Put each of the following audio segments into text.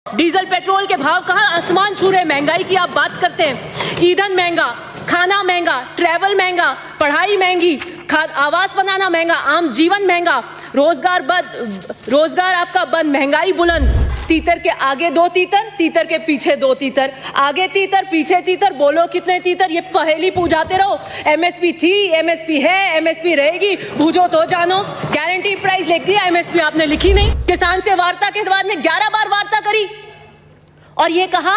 Diesel petrol के भाव कहाँ आसमान छू रहे, महंगाई की आप बात करते हैं। ईंधन महंगा, खाना महंगा, ट्रैवल महंगा, पढ़ाई महंगी, आवास बनाना महंगा, आम जीवन महंगा, रोजगार बंद, रोजगार आपका बंद, महंगाई बुलंद। तीतर के आगे दो तीतर, तीतर के पीछे दो तीतर, आगे तीतर पीछे तीतर, बोलो कितने तीतर, ये पहेली पूछाते रहो। एमएसपी थी, एमएसपी है, एमएसपी रहेगी, बूझो तो जानो। गारंटी प्राइस लिख दिया, एमएसपी आपने लिखी नहीं। किसान से वार्ता के बाद में 11 बार वार्ता करी और ये कहा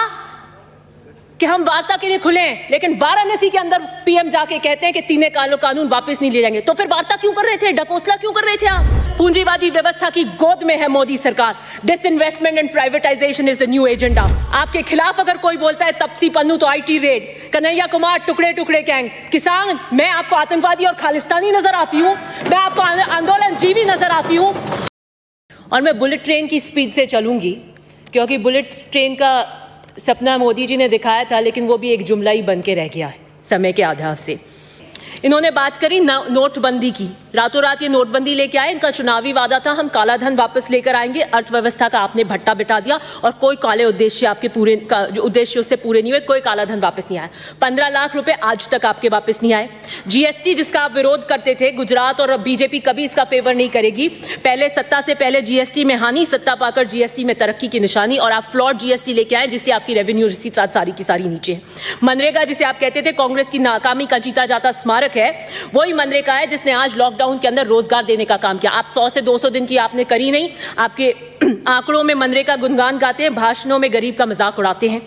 कि हम वार्ता के लिए खुले हैं, लेकिन वाराणसी के अंदर पीएम जाके कहते हैं कि तीनों कानून वापस नहीं ले जाएंगे। तो फिर वार्ता क्यों कर रहे थे, डकोसला क्यों कर रहे थे आप? पूंजीवादी व्यवस्था की गोद में है मोदी सरकार। Disinvestment and privatisation is the new agenda. आपके खिलाफ अगर कोई बोलता है तपसी पन्नू तो आईटी रेड, कन्हैया कुमार टुकड़े टुकड़े गैंग। किसान, मैं आपको आतंकवादी और खालिस्तानी नजर आती हूँ, मैं आपको आंदोलन जीवी नजर आती हूँ। और मैं बुलेट ट्रेन की स्पीड से चलूंगी, क्योंकि बुलेट ट्रेन का सपना मोदी जी ने दिखाया था, लेकिन वो भी एक जुमला ही बन के रह गया है समय के आधार से। इन्होंने बात करी नोटबंदी की, रातों रात ये नोटबंदी लेके आए। इनका चुनावी वादा था हम काला धन वापस लेकर आएंगे। अर्थव्यवस्था का आपने भट्टा बिठा दिया और कोई काले उद्देश्य आपके पूरे जो उद्देश्य उससे पूरे नहीं हुए, कोई काला धन वापस नहीं आया। 15 लाख रुपए आज तक आपके वापस नहीं आए। जीएसटी जिसका आप विरोध करते थे, गुजरात और बीजेपी कभी इसका फेवर नहीं करेगी। पहले सत्ता से पहले जीएसटी में हानि, सत्ता पाकर जीएसटी में तरक्की की निशानी, और आप फ्लॉड जीएसटी लेके आए जिससे आपकी रेवेन्यू रिसीट सारी की सारी नीचे है। मनरेगा जिसे आप कहते थे कांग्रेस की नाकामी का जीता जाता स्मारक है, वही मनरेगा है जिसने आज लॉकडाउन के अंदर रोजगार देने का काम किया। आप 100 से 200 दिन की आपने करी नहीं। आपके आंकड़ों में मनरेगा गुणगान गाते हैं, भाषणों में गरीब का मजाक उड़ाते हैं।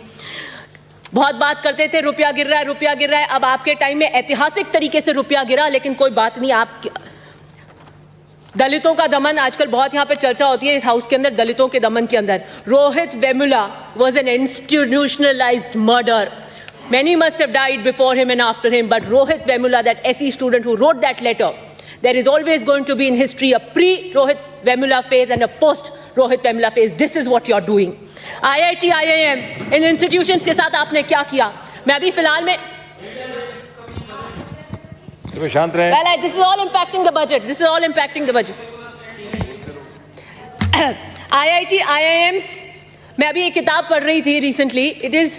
बहुत बात करते थे रुपया गिर रहा है, रुपया गिर रहा है। अब आपके टाइम में ऐतिहासिक तरीके से रुपया गिरा, लेकिन कोई बात नहीं। आप दलितों का दमन आजकल बहुत यहाँ पे चर्चा होती है इस हाउस के अंदर, दलितों के दमन के अंदर। Rohit Vemula was an institutionalised murder. Many must have died before him and after him, but Rohit Vemula, that SE student who wrote that letter, there is always going to be in history a pre-Rohit Vemula phase and a post-Rohit Vemula phase. This is what you're doing. IIT, IIM, in institutions के साथ आपने क्या किया? मैं अभी फिलहाल में शांत रहें। Well, this is all impacting the budget. This is all impacting the budget. IIT, IIMs, मैं अभी एक किताब पढ़ रही थी recently. It is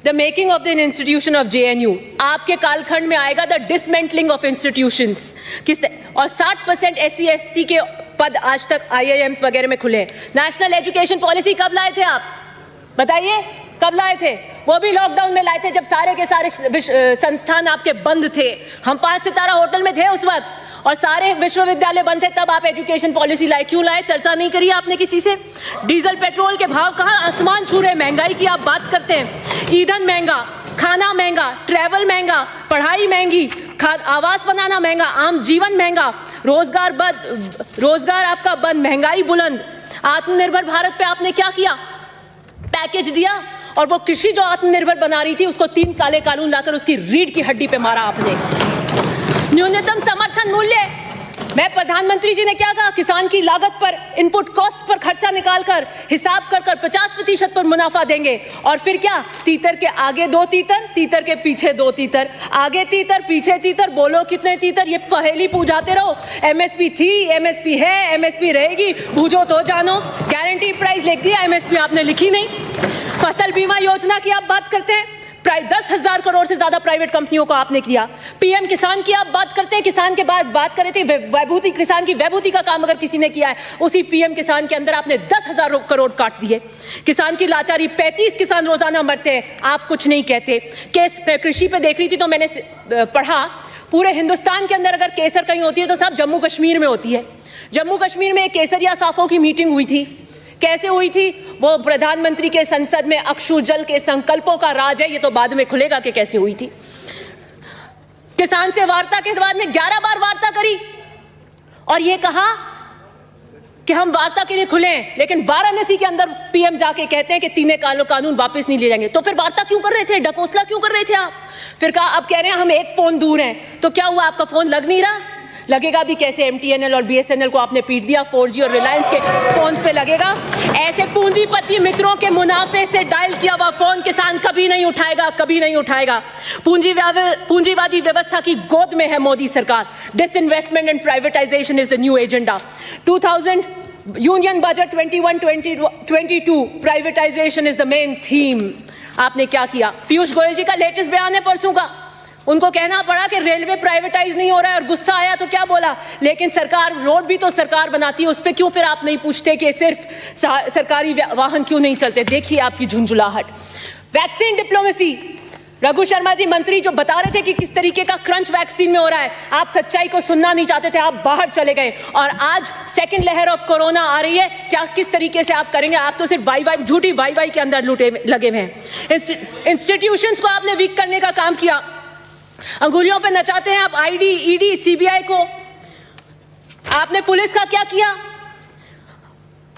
The making of the institution of JNU. आपके कालखंड में आएगा the dismantling of institutions. और 60% SC ST के पद आज तक IIMs वगैरह में खुले हैं। नेशनल एजुकेशन पॉलिसी कब लाए थे आप? बताइए कब लाए थे? वो भी लॉकडाउन में लाए थे जब सारे के सारे संस्थान आपके बंद थे। हम 5 सितारा होटल में थे उस वक्त और सारे विश्वविद्यालय बंद थे, तब आप एजुकेशन पॉलिसी लाए। क्यों लाए? चर्चा नहीं करी आपने किसी से। डीजल पेट्रोल के भाव कहाँ आसमान छू रहे, महंगाई की आप बात करते हैं। ईंधन महंगा, खाना महंगा, ट्रैवल महंगा, पढ़ाई महंगी, आवास बनाना महंगा, आम जीवन महंगा, रोजगार बंद, रोजगार आपका बंद, महंगाई बुलंद। आत्मनिर्भर भारत पे आपने क्या किया? पैकेज दिया और वो कृषि जो आत्मनिर्भर बना रही थी उसको 3 काले कानून लाकर उसकी रीढ़ की हड्डी पे मारा आपने। न्यूनतम समर्थन मूल्य, मैं प्रधानमंत्री जी ने क्या कहा? किसान की लागत पर, इनपुट कॉस्ट पर खर्चा निकालकर हिसाब कर 50% पर मुनाफा देंगे। और फिर क्या? तीतर के आगे 2 तीतर, तीतर के पीछे 2 तीतर, आगे तीतर पीछे तीतर, बोलो कितने तीतर, ये पहेली पूछाते रहो। एमएसपी थी, एमएसपी है, एमएसपी रहेगी, बूझो तो जानो। गारंटी प्राइस लिख दिया, एमएसपी आपने लिखी नहीं। फसल बीमा योजना की आप बात करते हैं, 10,000 करोड़ से ज्यादा प्राइवेट कंपनियों को आपने किया। पीएम किसान की आप बात करते हैं, किसान के बाद बात कर रहे थे वैभूति, किसान की वैभूति का काम अगर किसी ने किया है, उसी पीएम किसान के अंदर आपने 10,000 करोड़ काट दिए। किसान की लाचारी, 35 किसान रोजाना मरते हैं, आप कुछ नहीं कहते। केस कृषि पे देख रही थी तो मैंने पढ़ा, पूरे हिंदुस्तान के अंदर अगर केसर कहीं होती है तो सब जम्मू कश्मीर में होती है। जम्मू कश्मीर में केसरिया साफों की मीटिंग हुई थी। कैसे हुई थी? वो प्रधानमंत्री के संसद में अक्षु जल के संकल्पों का राज है, ये तो बाद में खुलेगा कि कैसे हुई थी। किसान से वार्ता के बाद में 11 बार वार्ता करी और ये कहा कि हम वार्ता के लिए खुले हैं, लेकिन वाराणसी के अंदर पीएम जाके कहते हैं कि तीनों कानून वापस नहीं ले जाएंगे। तो फिर वार्ता क्यों कर रहे थे, डकोसला क्यों कर रहे थे आप? फिर कहा, अब कह रहे हैं हम एक फोन दूर हैं। तो क्या हुआ? आपका फोन लग नहीं रहा? लगेगा भी कैसे? MTNL और BSNL को आपने पीट दिया, 4G और रिलायंस के फोन पे लगेगा। ऐसे पूंजीपति मित्रों के मुनाफे से डायल किया हुआ फोन किसान कभी नहीं उठाएगा, कभी नहीं उठाएगा। पूंजीवादी व्यवस्था की गोद में है मोदी सरकार। Disinvestment and privatisation is the new agenda. Union budget 21-22 privatisation is the main theme. आपने क्या किया? पीयूष गोयल जी का लेटेस्ट बयान है परसों का, उनको कहना पड़ा कि रेलवे प्राइवेटाइज नहीं हो रहा है और गुस्सा आया तो क्या बोला, लेकिन सरकार रोड भी तो सरकार बनाती है, उस पर क्यों फिर आप नहीं पूछते कि सिर्फ सरकारी वाहन क्यों नहीं चलते? देखिए आपकी झुंझुलाहट। वैक्सीन डिप्लोमेसी, रघु शर्मा जी मंत्री जो बता रहे थे कि किस तरीके का क्रंच वैक्सीन में हो रहा है, आप सच्चाई को सुनना नहीं चाहते थे, आप बाहर चले गए और आज सेकंड लहर ऑफ कोरोना आ रही है, क्या किस तरीके से आप करेंगे? आप तो सिर्फ वाई झूठी वाई के अंदर लगे हुए हैं। इंस्टीट्यूशंस को आपने वीक करने का काम किया, अंगुलियों पे नचाते हैं आप आईडी, ईडी, सीबीआई को। आपने पुलिस का क्या किया?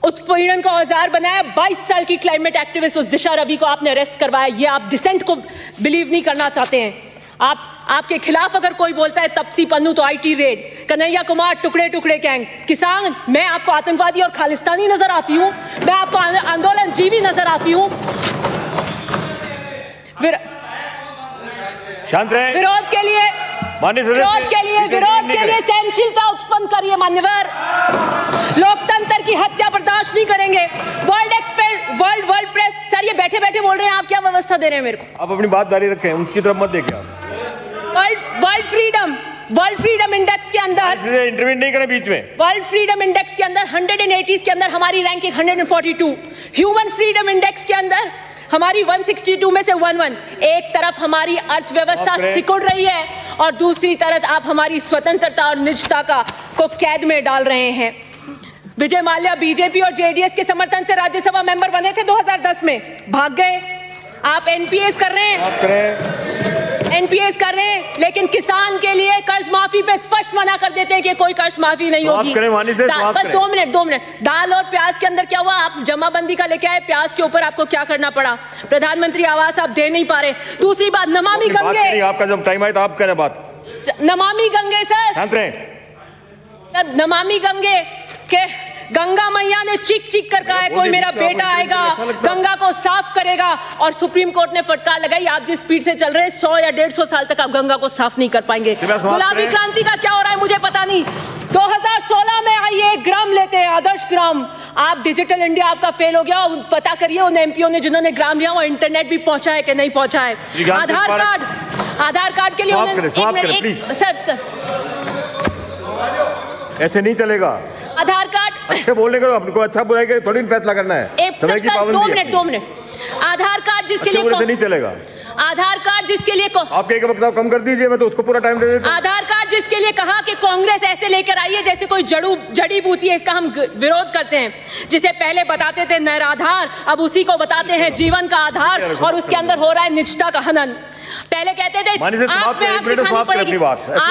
उत्पीड़न का औजार बनाया। 22 साल की क्लाइमेट एक्टिविस्ट उस दिशा रवि को आपने अरेस्ट करवाया। ये आप डिसेंट को बिलीव नहीं करना चाहते हैं। आपके खिलाफ अगर कोई बोलता है तपसी पन्नू तो आईटी रेड, कन्हैया कुमार टुकड़े टुकड़े गैंग, किसान, मैं आपको आतंकवादी और खालिस्तानी नजर आती हूं, मैं आपको आंदोलन जीवी नजर आती हूं। शांत रहे। विरोध के लिए सहनशीलता उत्पन्न करिए मान्यवर। लोकतंत्र की हत्या बर्दाश्त नहीं करेंगे। वर्ल्ड प्रेस, सर ये बैठे बैठे बोल रहे हैं, आप क्या व्यवस्था दे रहे हैं मेरे को? आप अपनी बात जारी रखें, उनकी तरफ मत देखिए आप। वर्ल्ड फ्रीडम इंडेक्स के अंदर इंटरव्यू नहीं करें बीच में। वर्ल्ड फ्रीडम इंडेक्स के अंदर 180 के अंदर हमारी रैंकिंग 142। ह्यूमन फ्रीडम इंडेक्स के अंदर हमारी 162 में से 11। एक तरफ हमारी अर्थव्यवस्था सिकुड़ रही है और दूसरी तरफ आप हमारी स्वतंत्रता और निजता को कैद में डाल रहे हैं। विजय माल्या बीजेपी और जेडीएस के समर्थन से राज्यसभा मेंबर बने थे 2010 में, भाग गए। आप एनपीएस कर रहे हैं, लेकिन किसान के लिए कर्ज माफी पे स्पष्ट मना कर देते हैं कि कोई कर्ज माफी नहीं होगी। बस 2 मिनट। दाल और प्याज के अंदर क्या हुआ? आप जमाबंदी का लेके आए, प्याज के ऊपर आपको क्या करना पड़ा? प्रधानमंत्री आवास आप दे नहीं पा रहे। दूसरी बात, नमामि गंगे, आपका जब टाइम आए तो आप करें बात। नमामि गंगे सर, नमामि गंगे के गंगा मैया ने चीख कर कहा है कोई मेरा बेटा आएगा, गंगा को साफ करेगा, और सुप्रीम कोर्ट ने फटकार लगाई। आप जिस स्पीड से चल रहे हैं 100 या 150 साल तक आप गंगा को साफ नहीं कर पाएंगे। गुलाबी क्रांति का क्या हो रहा है मुझे पता नहीं। 2016 में आइए, 1 ग्राम लेते हैं, आदर्श ग्राम। आप डिजिटल इंडिया आपका फेल हो गया। पता करिए उन एमपीओ ने जिन्होंने ग्राम लिया वो इंटरनेट भी पहुंचा है कि नहीं पहुंचा है। आधार कार्ड के लिए सर ऐसे नहीं चलेगा। आधार कार्ड अच्छे बोलने का आपको अच्छा बुराई का थोड़ी फैसला करना है। समय की पाबंदी है। 2 मिनट। आधार कार्ड जिसके लिए नहीं चलेगा। आधार कार्ड जिसके लिए आप एक वक्त कम कर दीजिए, मैं तो उसको पूरा टाइम दे देता हूं। आधार कार्ड जिसके लिए कहा कि कांग्रेस ऐसे लेकर आई है जैसे कोई जड़ी बूटी है, इसका हम विरोध करते हैं। जिसे पहले बताते थे नैराधार, अब उसी को बताते हैं जीवन का आधार, और उसके अंदर हो रहा है निजता का हनन। पहले कहते थे आंख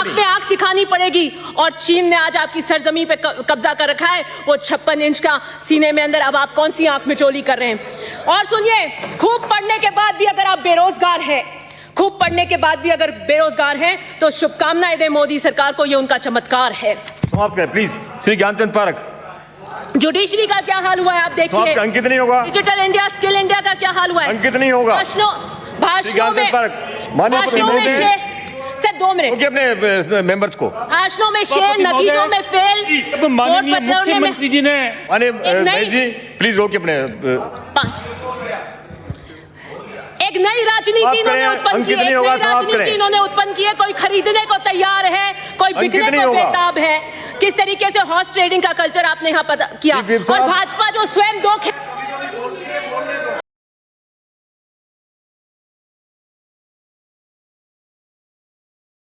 में आंख दिखानी पड़ेगी, और चीन ने आज आपकी सरजमी पे कब्जा कर रखा है। वो 56 इंच का सीने में अंदर, अब आप कौन सी आंख में चोली कर रहे हैं? और सुनिए, खूब पढ़ने के बाद भी अगर आप बेरोजगार हैं, तो शुभकामनाएं दें मोदी सरकार को, ये उनका चमत्कार है। समाप्त करें प्लीज। श्री ज्ञानचंद पारख। जुडिशरी का क्या हाल हुआ है आप देखिए। अंकित नहीं होगा। डिजिटल इंडिया, स्किल इंडिया का क्या हाल हुआ है? अंकित नहीं होगा। भाषणों में सर 2 मिनट अपने मेंबर्स को, भाषणों में शेर, नतीजों में फेल। माननीय मुख्यमंत्री जी ने प्लीज रोकिए अपने। एक नई राजनीति इन्होंने उत्पन्न की है। कोई खरीदने को तैयार है, कोई बिकने को बेताब है। किस तरीके से हॉर्स ट्रेडिंग का कल्चर आपने यहाँ पता किया। और भाजपा जो स्वयं 2